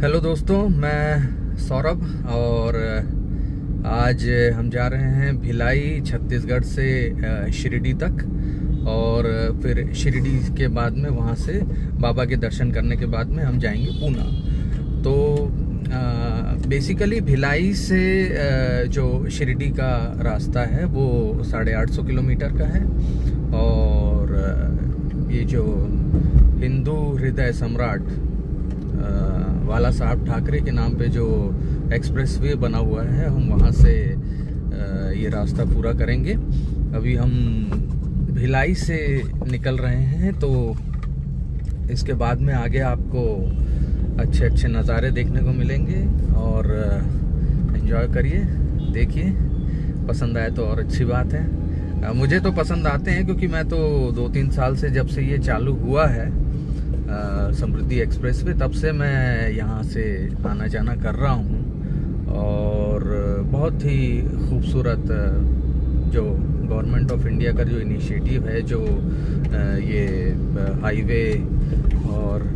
Hello दोस्तों, मैं सौरभ और आज हम जा रहे हैं भिलाई छत्तीसगढ़ से शिरडी तक। और फिर शिरडी के बाद में वहाँ से बाबा के दर्शन करने के बाद में हम जाएंगे पूना। तो बेसिकली भिलाई से जो शिरडी का रास्ता है वो 850 किलोमीटर का है। और ये जो हिंदू हृदय सम्राट बाला साहब ठाकरे के नाम पे जो एक्सप्रेसवे बना हुआ है, हम वहाँ से ये रास्ता पूरा करेंगे। अभी हम भिलाई से निकल रहे हैं, तो इसके बाद में आगे आपको अच्छे अच्छे नज़ारे देखने को मिलेंगे। और एंजॉय करिए, देखिए, पसंद आए तो और अच्छी बात है। मुझे तो पसंद आते हैं क्योंकि मैं तो 2-3 साल से, जब से ये चालू हुआ है समृद्धि एक्सप्रेस वे, तब से मैं यहाँ से आना जाना कर रहा हूँ। और बहुत ही खूबसूरत जो गवर्नमेंट ऑफ इंडिया का जो इनिशिएटिव है, जो ये हाईवे और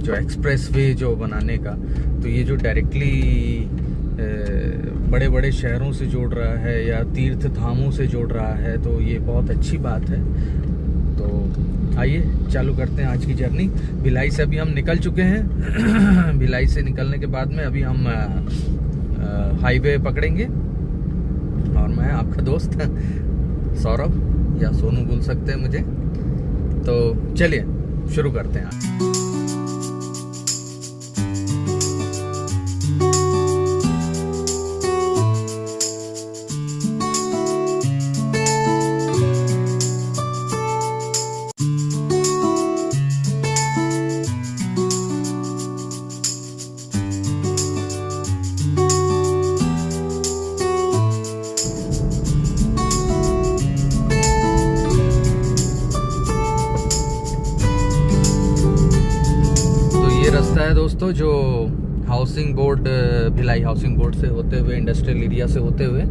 जो एक्सप्रेस वे जो बनाने का, तो ये जो डायरेक्टली बड़े बड़े शहरों से जोड़ रहा है या तीर्थ धामों से जोड़ रहा है, तो ये बहुत अच्छी बात है। तो आइए चालू करते हैं आज की जर्नी। भिलाई से अभी हम निकल चुके हैं। भिलाई से निकलने के बाद में अभी हम हाईवे पकड़ेंगे। और मैं आपका दोस्त सौरभ, या सोनू बोल सकते हैं मुझे। तो चलिए शुरू करते हैं। रास्ता है दोस्तों, जो housing board, Bhilai housing board से होते हुए, इंडस्ट्रियल एरिया से होते हुए,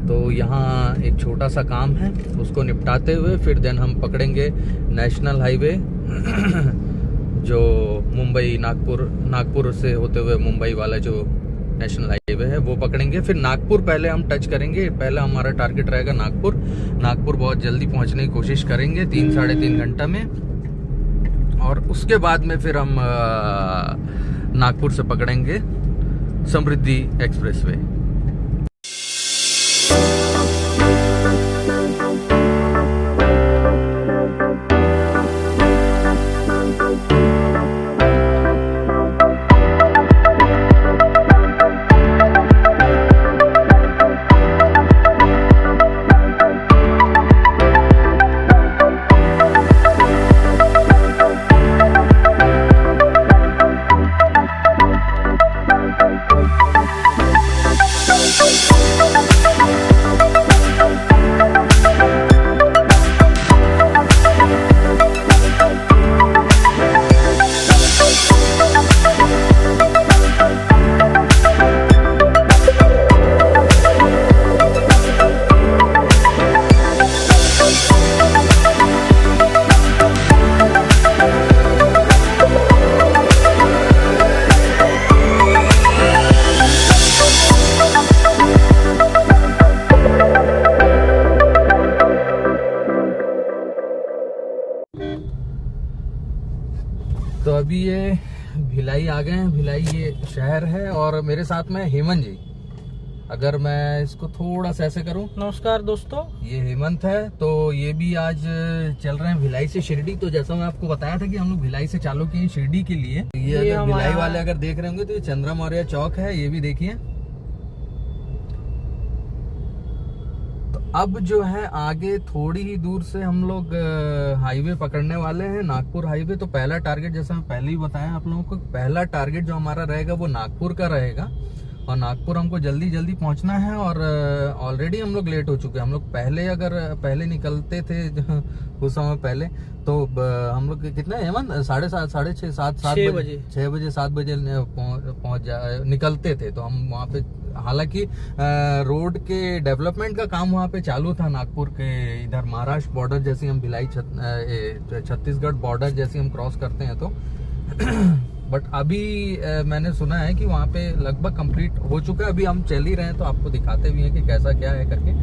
तो यहाँ एक छोटा सा काम है, उसको निपटाते हुए फिर देन हम पकड़ेंगे नेशनल हाईवे जो मुंबई नागपुर से होते हुए मुंबई वाला जो नेशनल हाईवे है वो पकड़ेंगे। फिर नागपुर पहले हम टच करेंगे। पहला हमारा टारगेट रहेगा नागपुर बहुत जल्दी पहुँचने की कोशिश करेंगे, 3-3.5 घंटा में। और उसके बाद में फिर हम नागपुर से पकड़ेंगे समृद्धि एक्सप्रेसवे। तो अभी ये भिलाई आ गए हैं। भिलाई ये शहर है और मेरे साथ में हेमंत जी। अगर मैं इसको थोड़ा सा ऐसे करूं, नमस्कार दोस्तों, ये हेमंत है। तो ये भी आज चल रहे हैं भिलाई से शिरडी। तो जैसा मैं आपको बताया था कि हम लोग भिलाई से चालू किए शिरडी के लिए। ये अगर भिलाई वाले अगर देख रहे होंगे तो ये चंद्रा मौर्य चौक है, ये भी देखिए। अब जो है आगे थोड़ी ही दूर से हम लोग हाईवे पकड़ने वाले हैं, नागपुर हाईवे। तो पहला टारगेट, जैसा मैं पहले ही बताया आप लोगों को, पहला टारगेट जो हमारा रहेगा वो नागपुर का रहेगा। और नागपुर हमको जल्दी जल्दी पहुंचना है। और ऑलरेडी हम लोग लेट हो चुके हैं। हम लोग पहले निकलते थे कुछ समय पहले, तो हम लोग कितना हेमंत 7:30 6 बजे 7 बजे निकलते थे। तो हम वहाँ पे, हालांकि रोड के डेवलपमेंट का काम वहाँ पे चालू था नागपुर के इधर महाराष्ट्र बॉर्डर, जैसे हम भिलाई छत्तीसगढ़ बॉर्डर जैसे हम क्रॉस करते हैं तो बट अभी मैंने सुना है कि वहाँ पे लगभग कंप्लीट हो चुका है। अभी हम चल ही रहे हैं तो आपको दिखाते भी हैं कि कैसा क्या है करके।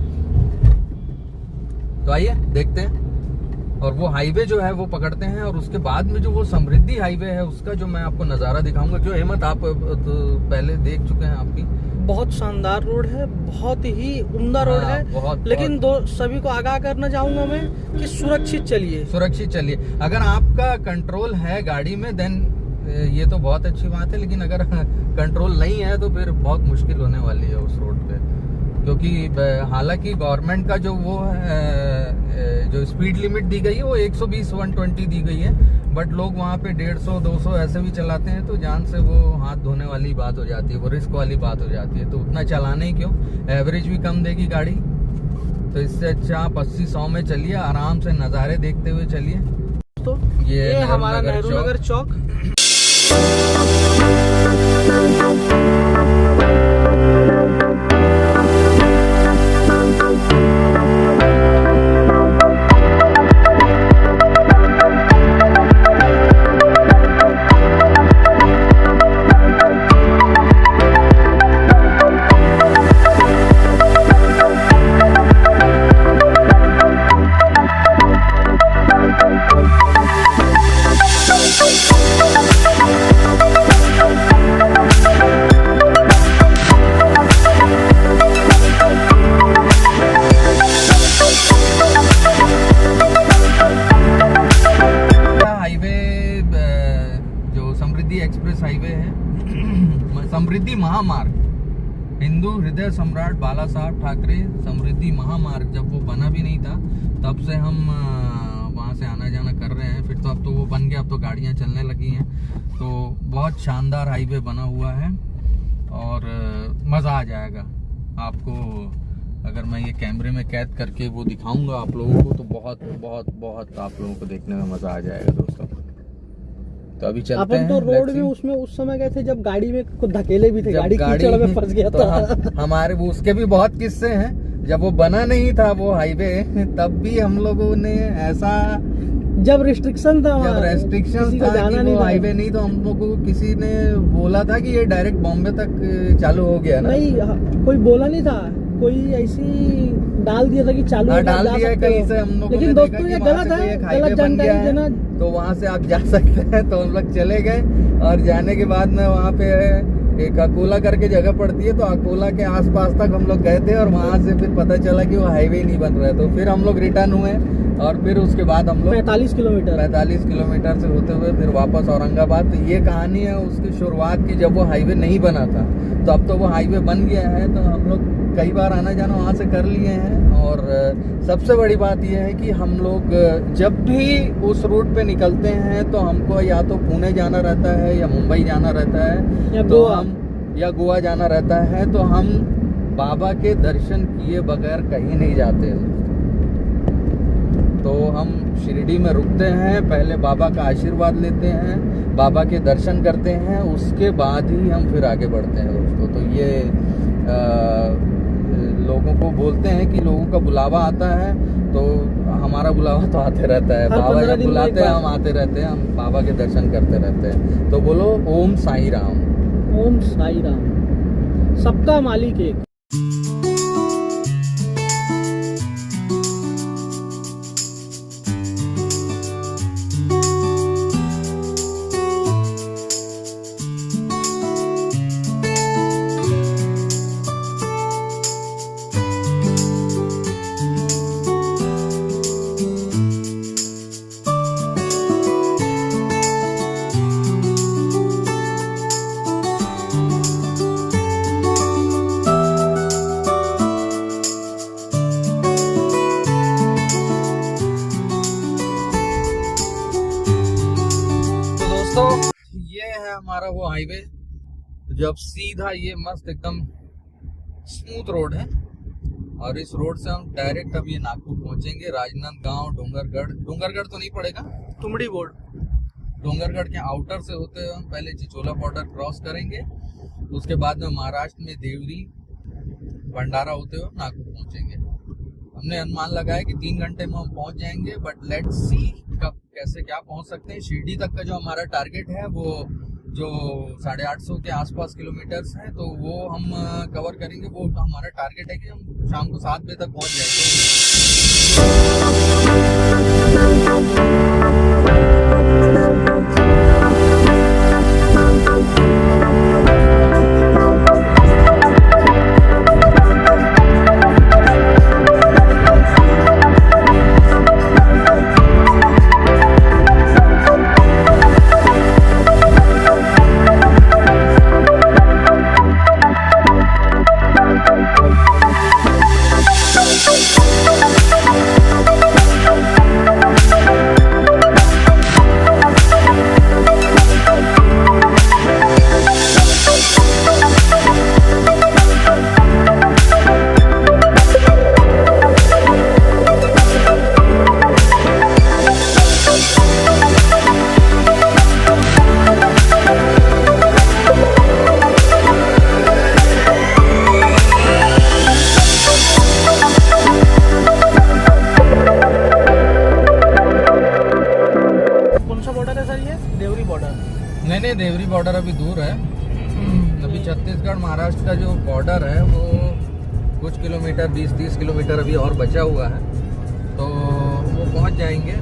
तो आइए देखते हैं। और वो हाईवे जो है वो पकड़ते हैं और उसके बाद में जो वो समृद्धि हाईवे है उसका जो मैं आपको नज़ारा दिखाऊंगा। जो हेमंत आप तो पहले देख चुके हैं आपकी। बहुत शानदार रोड है, बहुत ही उम्दा रोड है। बहुत, लेकिन सभी को आगाह करना चाहूंगा मैं कि सुरक्षित चलिए, सुरक्षित चलिए। अगर आपका कंट्रोल है गाड़ी में देन ये तो बहुत अच्छी बात है, लेकिन अगर कंट्रोल नहीं है तो फिर बहुत मुश्किल होने वाली है उस रोड पे। क्योंकि हालांकि गवर्नमेंट का जो वो है जो स्पीड लिमिट दी गई है वो 120-120 दी गई है, बट लोग वहाँ पे 150-200 ऐसे भी चलाते हैं, तो जान से वो हाथ धोने वाली बात हो जाती है, वो रिस्क वाली बात हो जाती है। तो उतना चलाना ही क्यों, एवरेज भी कम देगी गाड़ी। तो इससे अच्छा आप 80-100 में चलिए, आराम से नज़ारे देखते हुए चलिए। तो ये हमारा नेहरू नगर चौक। एक्सप्रेस हाईवे है समृद्धि महामार्ग, हिंदू हृदय सम्राट बाला साहब ठाकरे समृद्धि महामार्ग जब वो बना भी नहीं था तब से हम वहाँ से आना जाना कर रहे हैं। फिर तो अब तो वो बन गया, अब तो गाड़ियाँ चलने लगी हैं। तो बहुत शानदार हाईवे बना हुआ है और मज़ा आ जाएगा आपको। अगर मैं ये कैमरे में कैद करके वो दिखाऊंगा आप लोगों को तो बहुत बहुत बहुत आप लोगों को देखने में मज़ा आ जाएगा दोस्तों। तो अभी चलते हैं। तो रोड में उसमें उस समय गए थे जब गाड़ी में कुछ धकेले भी थे, गाड़ी कीचड़ में फंस गया था। हमारे वो उसके भी बहुत किस्से हैं। जब वो बना नहीं था वो हाईवे तब भी हम लोगों ने ऐसा, जब रेस्ट्रिक्शन था कि वो हाईवे नहीं, तो हम लोगों को किसी ने बोला था कि ये डायरेक्ट बॉम्बे तक चालू हो गया ना। नहीं, कोई बोला नहीं था, कोई ऐसी डाल दिया था कि चालू डाल दिया कहीं से हम लोगों ने। लेकिन दोस्तों ये गलत है, गलत जानकारी देना। तो वहाँ से आप जा सकते हैं। तो हम लोग चले गए और जाने के बाद में वहाँ पे एक अकोला करके जगह पड़ती है, तो अकोला के आसपास तक हम लोग गए थे और वहाँ से फिर पता चला कि वो हाईवे नहीं बन रहा है। तो फिर हम लोग रिटर्न हुए और फिर उसके बाद हम लोग 45 किलोमीटर से होते हुए फिर वापस औरंगाबाद। तो ये कहानी है उसकी शुरुआत की, जब वो हाईवे नहीं बना था। तो अब तो वो हाईवे बन गया है, तो हम लोग कई बार आना जाना वहाँ से कर लिए हैं। और सबसे बड़ी बात यह है कि हम लोग जब भी उस रूट पे निकलते हैं तो हमको या तो पुणे जाना रहता है या मुंबई जाना रहता है या गोवा जाना रहता है, तो हम बाबा के दर्शन किए बगैर कहीं नहीं जाते। तो हम शिरडी में रुकते हैं, पहले बाबा का आशीर्वाद लेते हैं, बाबा के दर्शन करते हैं, उसके बाद ही हम फिर आगे बढ़ते हैं दोस्तों। तो ये लोगों को बोलते हैं कि लोगों का बुलावा आता है, तो हमारा बुलावा तो आते रहता है। बाबा जब बुलाते हैं हम आते रहते हैं, हम बाबा के दर्शन करते रहते हैं। तो बोलो ओम साई राम। ओम साई राम, सबका मालिक एक। तो ये है हमारा वो हाईवे, जब सीधा ये मस्त एकदम स्मूथ रोड है। और इस रोड से हम डायरेक्ट अब ये नागपुर पहुंचेंगे। राजनांदगांव, डूंगरगढ़ तो नहीं पड़ेगा, तुमड़ी बोर्ड। डूंगरगढ़ के आउटर से होते हुए हम पहले चिचोला बॉर्डर क्रॉस करेंगे, उसके बाद में महाराष्ट्र में देवरी, भंडारा होते हुए नागपुर पहुंचेंगे। हमने अनुमान लगाया कि 3 घंटे में हम पहुंच जाएंगे, बट लेट्स सी कब कैसे क्या पहुंच सकते हैं। शिरडी तक का जो हमारा टारगेट है वो जो 850 के आसपास किलोमीटर्स हैं, तो वो हम कवर करेंगे। वो हमारा टारगेट है कि हम शाम को 7 बजे तक पहुंच नहीं, देवरी बॉर्डर अभी दूर है। अभी छत्तीसगढ़ महाराष्ट्र का जो बॉर्डर है वो कुछ किलोमीटर 20-30 किलोमीटर अभी और बचा हुआ है, तो वो पहुंच जाएंगे।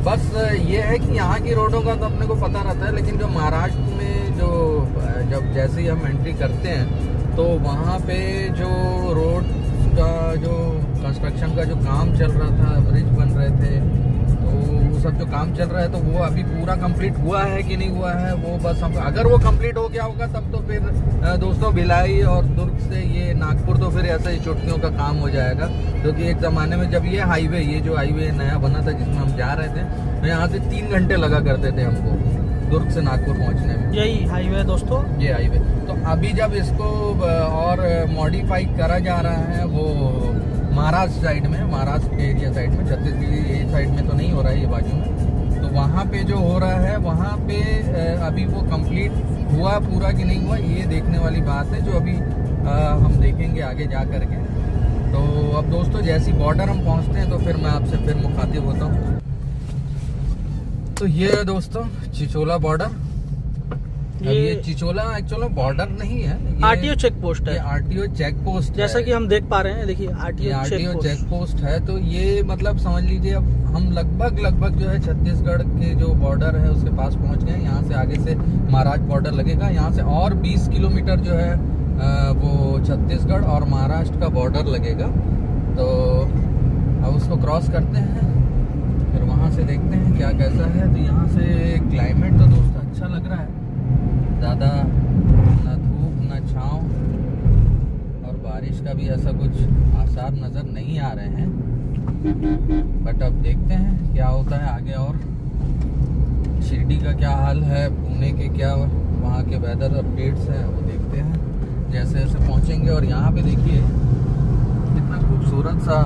बस ये है कि यहाँ की रोडों का तो अपने को पता रहता है, लेकिन जो महाराष्ट्र में जो जब जैसे ही हम एंट्री करते हैं तो वहाँ पे जो रोड का जो कंस्ट्रक्शन का जो काम चल रहा था, ब्रिज बन रहे थे, तो वो सब जो काम चल रहा है तो वो अभी पूरा कंप्लीट हुआ है कि नहीं हुआ है वो बस हम, अगर वो कंप्लीट हो गया होगा तब तो फिर दोस्तों भिलाई और दुर्ग से ये नागपुर तो फिर ऐसे ही चुटकियों का काम हो जाएगा। क्योंकि एक ज़माने में जब ये जो हाईवे नया बना था जिसमें हम जा रहे थे, तो यहाँ से 3 घंटे लगा करते थे हमको दुर्ग से नागपुर पहुँचने में। यही हाईवे है दोस्तों, ये हाईवे। तो अभी जब इसको और मॉडिफाई करा जा रहा है वो महाराष्ट्र साइड में, महाराष्ट्र एरिया साइड में, छत्तीसगढ़ साइड में तो नहीं हो रहा है ये बाजू में, तो वहाँ पे जो हो रहा है वहाँ पे अभी वो कंप्लीट हुआ पूरा कि नहीं हुआ ये देखने वाली बात है, जो अभी हम देखेंगे आगे जा करके। तो अब दोस्तों जैसी बॉर्डर हम पहुँचते हैं तो फिर मैं आपसे फिर मुखातिब होता हूँ। तो ये है दोस्तों चिचोला बॉर्डर। ये चिचोला एक्चुअली बॉर्डर नहीं है, आरटीओ चेक पोस्ट है। आरटीओ चेक पोस्ट जैसा कि हम देख पा रहे हैं, देखिए आरटीओ चेक पोस्ट है। तो ये मतलब समझ लीजिए अब हम लगभग जो है छत्तीसगढ़ के जो बॉर्डर है उसके पास पहुंच गए। यहाँ से आगे से महाराष्ट्र बॉर्डर लगेगा, यहाँ से और 20 किलोमीटर जो है वो छत्तीसगढ़ और महाराष्ट्र का बॉर्डर लगेगा। तो अब उसको क्रॉस करते हैं, फिर वहाँ से देखते हैं क्या कैसा है। तो यहाँ से क्लाइमेट तो दोस्तों अच्छा लग रहा है, ज़्यादा ना धूप ना छाँव, और बारिश का भी ऐसा कुछ आसार नज़र नहीं आ रहे हैं। बट अब देखते हैं क्या होता है आगे। और शिरडी का क्या हाल है, पुणे के क्या वहाँ के वेदर अपडेट्स हैं वो देखते हैं जैसे जैसे पहुँचेंगे। और यहाँ पे देखिए कितना खूबसूरत सा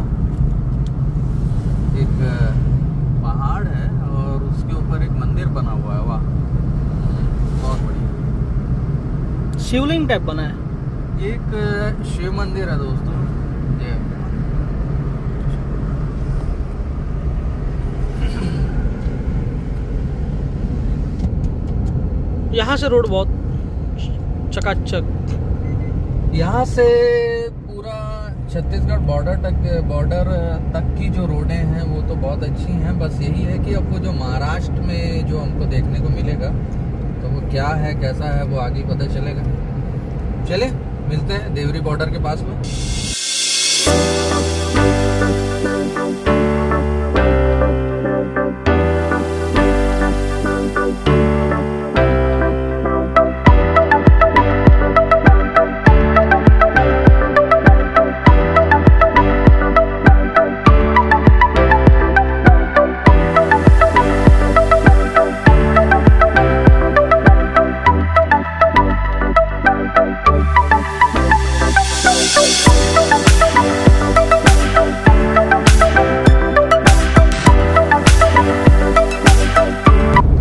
एक पहाड़ है और उसके ऊपर एक मंदिर बना हुआ है। वाह, बहुत बढ़िया शिवलिंग टाइप बना है। एक शिव मंदिर है दोस्तों ये। यहाँ से रोड बहुत चकाचक, यहाँ से पूरा छत्तीसगढ़ बॉर्डर तक की जो रोडें हैं वो तो बहुत अच्छी हैं। बस यही है कि अब वो जो महाराष्ट्र में जो हमको देखने को मिलेगा तो वो क्या है कैसा है वो आगे पता चलेगा। चले मिलते हैं देवरी बॉर्डर के पास में।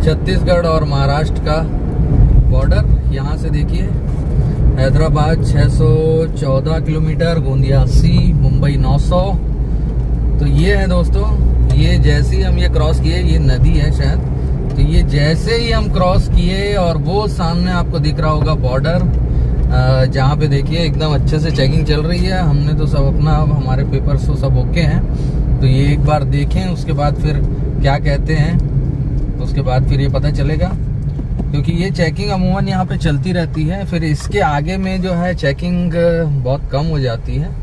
छत्तीसगढ़ और महाराष्ट्र का बॉर्डर। यहाँ से देखिए हैदराबाद 614 किलोमीटर, गोंदिया 80, मुंबई 900। तो ये है दोस्तों, ये जैसे ही हम ये क्रॉस किए, ये नदी है शायद, तो ये जैसे ही हम क्रॉस किए और वो सामने आपको दिख रहा होगा बॉर्डर, जहाँ पे देखिए एकदम अच्छे से चेकिंग चल रही है। हमने तो सब अपना, अब हमारे पेपर्स तो सब ओके हैं, तो ये एक बार देखें, उसके बाद फिर क्या कहते हैं, तो उसके बाद फिर ये पता चलेगा, क्योंकि ये चेकिंग अमूमन यहाँ पे चलती रहती है। फिर इसके आगे में जो है चेकिंग बहुत कम हो जाती है।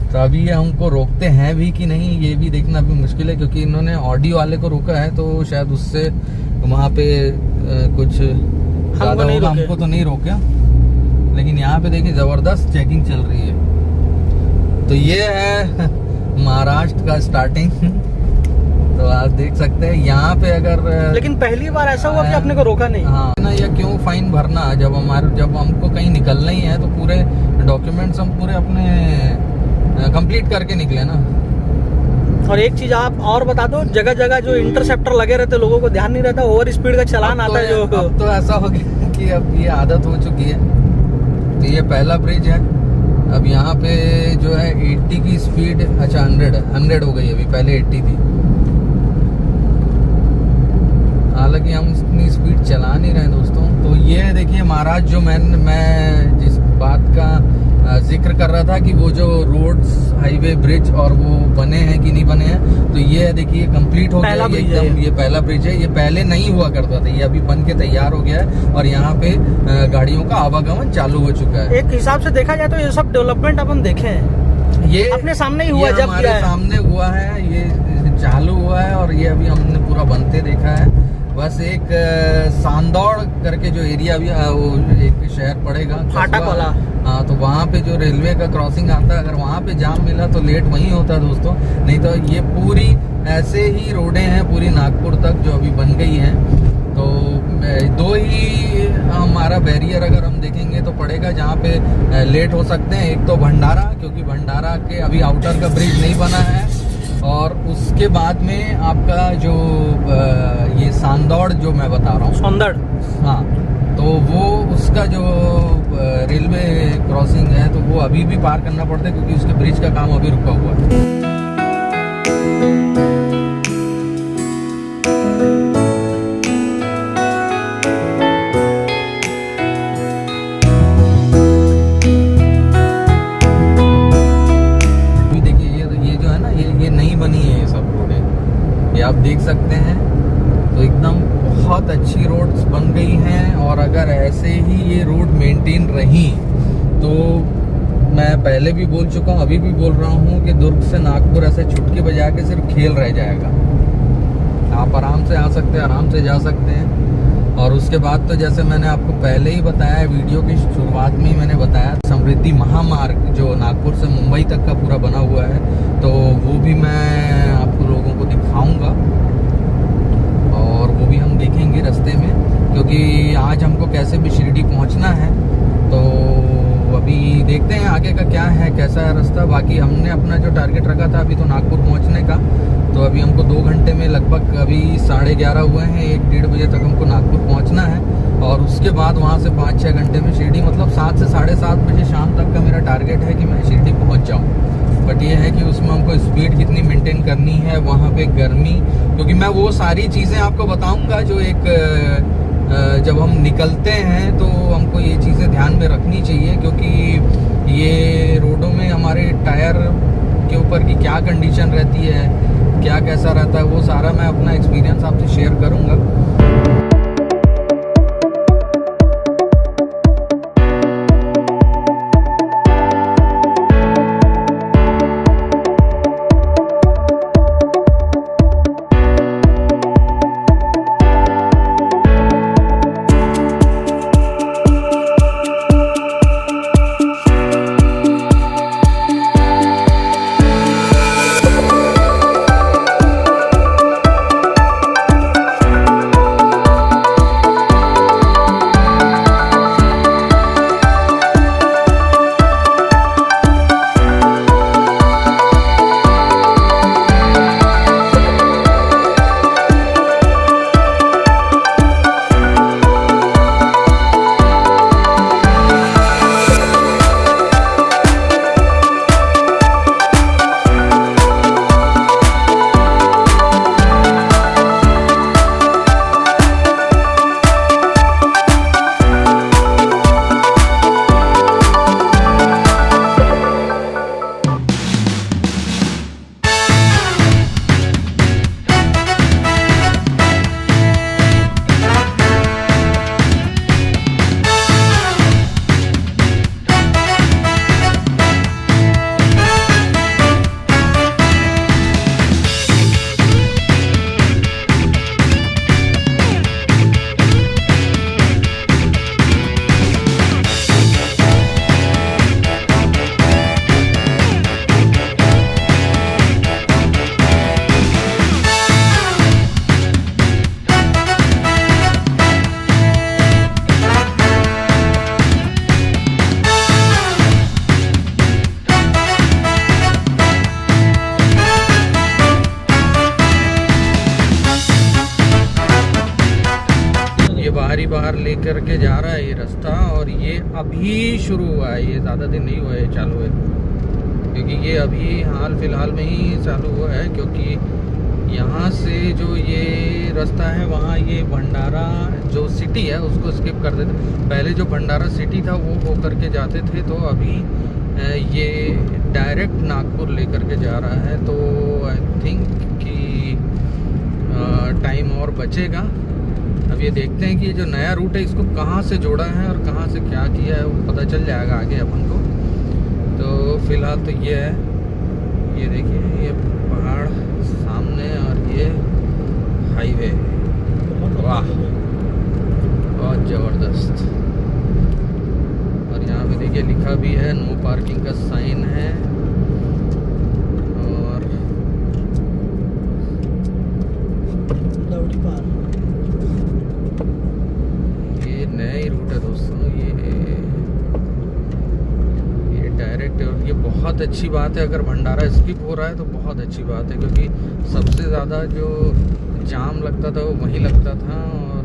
तो अभी ये हमको रोकते हैं भी कि नहीं, ये भी देखना अभी मुश्किल है, क्योंकि इन्होंने ऑडियो वाले को रोका है, तो शायद उससे वहाँ पे कुछ ज़्यादा होगा। हमको तो नहीं रोका, लेकिन यहाँ पे देखिए जबरदस्त चेकिंग चल रही है। तो ये है महाराष्ट्र का स्टार्टिंग। तो आप देख सकते हैं यहाँ पे अगर, लेकिन पहली बार ऐसा हुआ कि आपने को रोका नहीं। हाँ ना, या क्यों फाइन भरना, जब हमको कहीं निकलना ही है तो पूरे डॉक्यूमेंट्स हम पूरे अपने कंप्लीट करके निकले ना। और एक चीज आप और बता दो, जगह जगह जो इंटरसेप्टर लगे रहते, लोगों को ध्यान नहीं रहता, ओवर स्पीड का चालान आता है जो। अब तो ऐसा हो गया कि अब ये आदत हो चुकी है। तो ये पहला ब्रिज है। अब यहाँ पे जो है 80 की स्पीड, अच्छा 100 हो गई, अभी पहले 80 थी। हालांकि हम इतनी स्पीड चला नहीं रहे दोस्तों। तो ये देखिए महाराज, जो मैं जिस बात का जिक्र कर रहा था कि वो जो रोड्स, हाईवे, ब्रिज और वो बने हैं कि नहीं बने हैं, तो ये देखिए कंप्लीट हो गया एकदम। ये पहला ब्रिज है, ये पहले नहीं हुआ करता था, ये अभी बन के तैयार हो गया है और यहाँ पे गाड़ियों का आवागमन चालू हो चुका है। एक हिसाब से देखा जाए तो ये सब डेवलपमेंट अपन देखे हैं, ये अपने सामने ही हुआ, जब हमारे सामने हुआ है, ये चालू हुआ है और ये अभी हमने पूरा बनते देखा है। बस एक सांदौड़ करके जो एरिया भी वो एक शहर पड़ेगा, फाटक वाला, हाँ, तो वहाँ पे जो रेलवे का क्रॉसिंग आता है, अगर वहाँ पे जाम मिला तो लेट वहीं होता है दोस्तों। नहीं तो ये पूरी ऐसे ही रोडें हैं पूरी नागपुर तक जो अभी बन गई हैं। तो दो ही हमारा बैरियर अगर हम देखेंगे तो पड़ेगा जहाँ पे लेट हो सकते हैं। एक तो भंडारा, क्योंकि भंडारा के अभी आउटर का ब्रिज नहीं बना है, और उसके बाद में आपका जो ये सांदौड़ जो मैं बता रहा हूँ, सौंदड़, हाँ, तो वो उसका जो रेलवे क्रॉसिंग है तो वो अभी भी पार करना पड़ता है, क्योंकि उसके ब्रिज का काम अभी रुका हुआ है। आप देख सकते हैं, तो एकदम बहुत अच्छी रोड्स बन गई हैं। और अगर ऐसे ही ये रोड मेंटेन रही तो मैं पहले भी बोल चुका हूँ, अभी भी बोल रहा हूँ कि दुर्ग से नागपुर ऐसे चुटकी बजा के सिर्फ खेल रह जाएगा। आप आराम से आ सकते हैं, आराम से जा सकते हैं। और उसके बाद तो जैसे मैंने आपको पहले ही बताया, वीडियो की शुरुआत में ही मैंने बताया, समृद्धि महामार्ग जो नागपुर से मुंबई तक का पूरा बना हुआ है, तो वो भी मैं आपको लोगों को दिखाऊंगा और वो भी हम देखेंगे रास्ते में, क्योंकि आज हमको कैसे भी शिरडी पहुंचना है। तो अभी देखते हैं आगे का क्या है, कैसा है रास्ता। बाकी हमने अपना जो टारगेट रखा था अभी तो नागपुर पहुंचने का, तो अभी हमको 2 घंटे में लगभग, अभी 11:30 हुए हैं, 1-1:30 बजे तक हमको नागपुर पहुंचना है। और उसके बाद वहां से 5-6 घंटे में शिरडी, मतलब 7 से 7:30 बजे शाम तक का मेरा टारगेट है कि मैं शिरडी पहुंच जाऊं। बट ये है कि उसमें हमको स्पीड कितनी मेंटेन करनी है, वहाँ पे गर्मी, क्योंकि मैं वो सारी चीज़ें आपको बताऊंगा जो एक जब हम निकलते हैं तो हमको ये चीज़ें ध्यान में रखनी चाहिए, क्योंकि ये रोडों में हमारे टायर के ऊपर की क्या कंडीशन रहती है, क्या कैसा रहता है, वो सारा मैं अपना एक्सपीरियंस आपसे शेयर करूँगा। लेकर के जा रहा है ये रास्ता, और ये अभी शुरू हुआ है, ये ज़्यादा दिन नहीं हुआ है चालू है, क्योंकि ये अभी हाल फिलहाल में ही चालू हुआ है। क्योंकि यहाँ से जो ये रास्ता है वहाँ ये भंडारा जो सिटी है उसको स्किप कर देते। पहले जो भंडारा सिटी था वो होकर के जाते थे, तो अभी ये डायरेक्ट नागपुर लेकर के जा रहा है। तो आई थिंक कि टाइम और बचेगा। अब ये देखते हैं कि ये जो नया रूट है इसको कहाँ से जोड़ा है और कहाँ से क्या किया है, वो पता चल जाएगा आगे अपन को। तो फिलहाल तो ये है, ये देखिए ये पहाड़ सामने और ये हाईवे, वाह बहुत ज़बरदस्त। और यहाँ पे देखिए लिखा भी है, नो पार्किंग का साइन है। और ये नया ही रूट है दोस्तों, ये डायरेक्ट है। और ये बहुत अच्छी बात है, अगर भंडारा स्किप हो रहा है तो बहुत अच्छी बात है, क्योंकि सबसे ज़्यादा जो जाम लगता था वो वहीं लगता था। और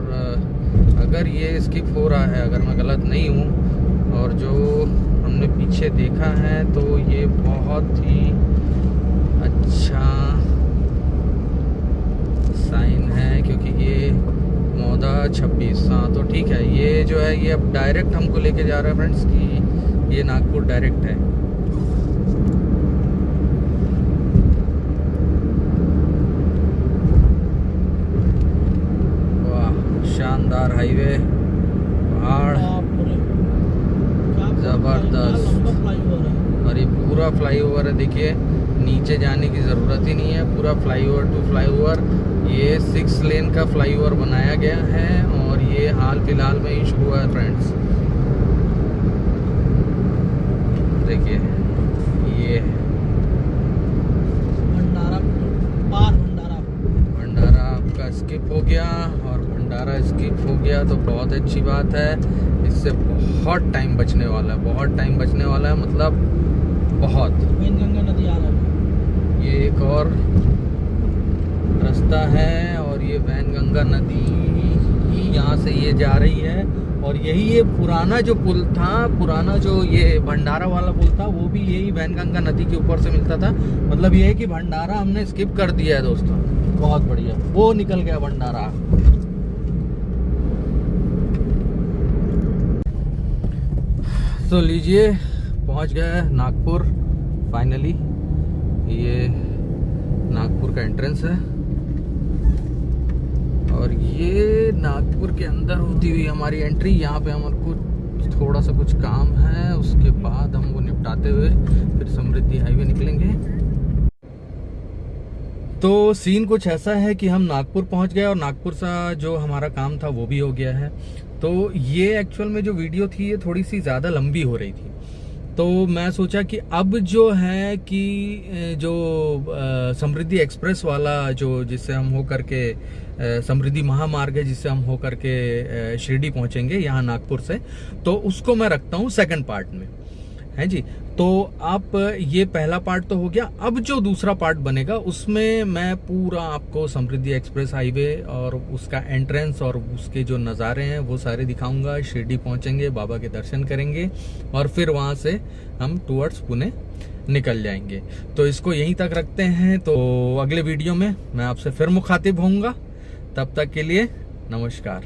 अगर ये स्किप हो रहा है, अगर मैं गलत नहीं हूँ, और जो हमने पीछे देखा है तो ये बहुत ही अच्छा साइन है, क्योंकि ये 14-26, हाँ तो ठीक है। ये जो है ये अब डायरेक्ट हमको लेके जा रहा है फ्रेंड्स, कि ये नागपुर डायरेक्ट है। वाह शानदार हाईवे, पहाड़ जबरदस्त। और ये पूरा फ्लाईओवर है, देखिए नीचे जाने की ज़रूरत ही नहीं है, पूरा फ्लाईओवर टू फ्लाईओवर। ये 6 लेन का फ्लाईओवर बनाया गया है, और ये हाल फिलहाल में ही शुरू हुआ है फ्रेंड्स। देखिए ये भंडारा आपका स्किप हो गया, और भंडारा स्किप हो गया तो बहुत अच्छी बात है। इससे बहुत टाइम बचने वाला है, बहुत टाइम बचने वाला है, मतलब बहुत। वैनगंगा नदी आ रहा है, ये एक और रास्ता है, और ये वैनगंगा नदी ही यहाँ से ये जा रही है। और यही ये पुराना जो पुल था, पुराना जो ये भंडारा वाला पुल था, वो भी यही वैनगंगा नदी के ऊपर से मिलता था। मतलब ये है कि भंडारा हमने स्किप कर दिया है दोस्तों, बहुत बढ़िया, वो निकल गया भंडारा। तो लीजिए पहुंच गए नागपुर फाइनली। ये नागपुर का एंट्रेंस है, और ये नागपुर के अंदर होती हुई हमारी एंट्री। यहाँ पे हमारे को थोड़ा सा कुछ काम है, उसके बाद हम वो निपटाते हुए फिर समृद्धि हाईवे निकलेंगे। तो सीन कुछ ऐसा है कि हम नागपुर पहुंच गए, और नागपुर से जो हमारा काम था वो भी हो गया है। तो ये एक्चुअल में जो वीडियो थी ये थोड़ी सी ज़्यादा लंबी हो रही थी, तो मैं सोचा कि अब जो है कि जो समृद्धि एक्सप्रेस वाला जो जिससे हम हो करके समृद्धि महामार्ग है जिससे हम हो करके शिरडी पहुंचेंगे यहाँ नागपुर से, तो उसको मैं रखता हूँ सेकंड पार्ट में, है जी। तो आप ये पहला पार्ट तो हो गया, अब जो दूसरा पार्ट बनेगा उसमें मैं पूरा आपको समृद्धि एक्सप्रेस हाईवे और उसका एंट्रेंस और उसके जो नज़ारे हैं वो सारे दिखाऊंगा। शिरडी पहुंचेंगे, बाबा के दर्शन करेंगे, और फिर वहां से हम टुवर्ड्स पुणे निकल जाएंगे। तो इसको यहीं तक रखते हैं, तो अगले वीडियो में मैं आपसे फिर मुखातिब होऊंगा। तब तक के लिए नमस्कार।